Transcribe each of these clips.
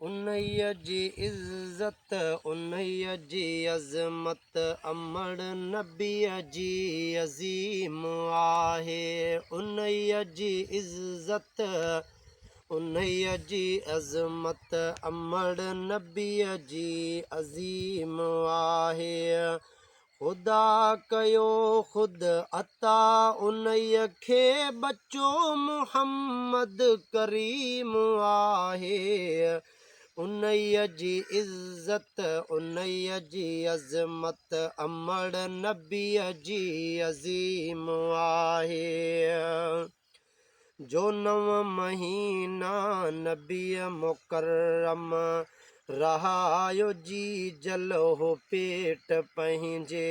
उन्हईअ जी इज़्ज़त उन्हईअ जी अज़मत अमड़ नबीअ जी अज़ीम आहे। उन्हईअ जी इज़्ज़त उन्हईअ जी अज़मत अमड़ नबीअ जी अज़ीम आहे। ख़ुदा कयो ख़ुदि अता उन्हईअ खे बचो मुहम्मद करीम आहे। उन्हईअ जी इज़्ज़त उन्हईअ जी अज़मत अमड़ नबीअ जी अज़ीम आहे। जो नव महीना नबीअ मुकर्रम रहायो जी जलो पेट पंहिंजे।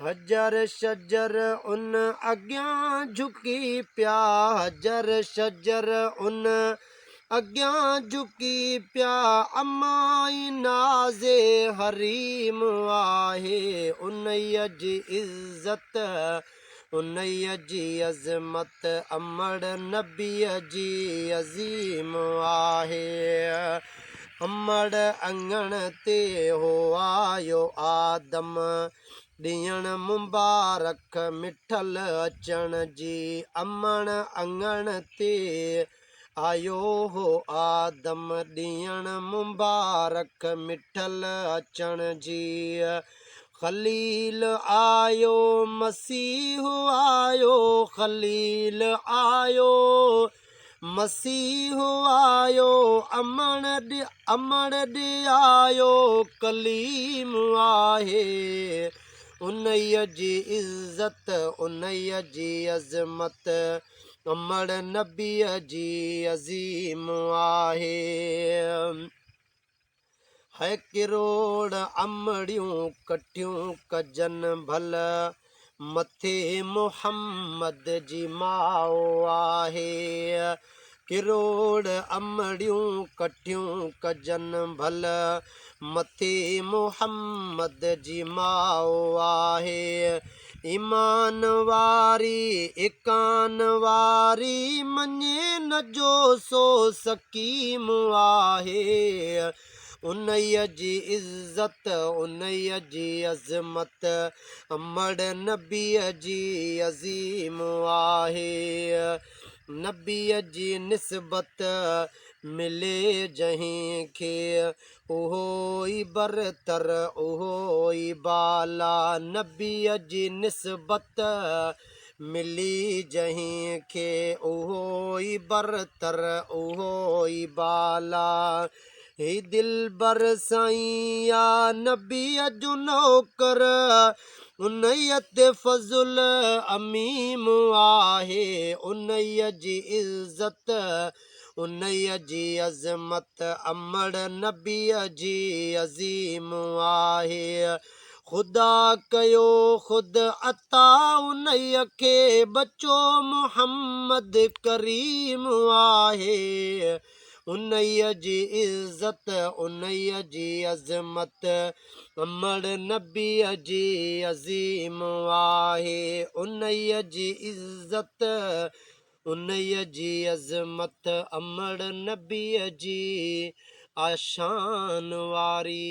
हजर शजर उन अॻियां झुकी पिया हजर शजर उन अॻियां झुकी पिया अमाई नाज़े हरीम आहे। उन्हईअ जी इज़्ज़त उन्हईअ जी अज़मत अमड़ नबीअ जी अज़ीम आहे। अमड़ अंगण ते हो आयो आदम ॾियण मुबारक मिठल अचण जी। अमण अंगण ते आयो हो आदम ॾियण मुबारक मिठल अचण जी। खलील आयो मसीह आयो खलील आयो मसीह आयो अमड़ ॾे आयो कलीम आहे। उन्हईअ जी इज़्ज़त उन्हईअ जी अज़मत अमड़ नबीअ जी अज़ीम आहे। है किरोड़ अमड़ियूं कटियूं कजन भल मथे मुहम्मद जी माओ आहे। किरोड़ अमड़ियूं कटियूं कजन भल मथे मुहम्मद जी माओ आहे। ईमान वारी इकान वारी मञे न जो सो सकीम आहे। उन्हईअ जी इज़्ज़त उन्हईअ जी अज़मत अमड़ नबीअ जी अज़ीम आहे। नबीअ जी निस्बत मिले जंहिं खे उहो ई बरतर उहो ई बाला। नबीअ जी निस्बत मिली जंहिं खे उहो ई बरतर उहो ई बाला। ही दिलबर साईं या नबीअ जो नौकर उन्हईअ ते फज़ुल अमीम आहे। उन्हईअ जी इज़्ज़त उन्हईअ जी अज़मत अमड़ नबीअ जी अज़ीम आहे। ख़ुदा कयो ख़ुदि अता उन्हईअ खे बचो मुहम्मद करीम आहे। उन्हईअ जी इज़्ज़त उन्हईअ जी अज़मत अमड़ नबीअ जी अज़ीम आहे। उन्हईअ जी इज़्ज़त उन्हईअ जी अज़मत अमड़ नबीअ जी आशान वारी।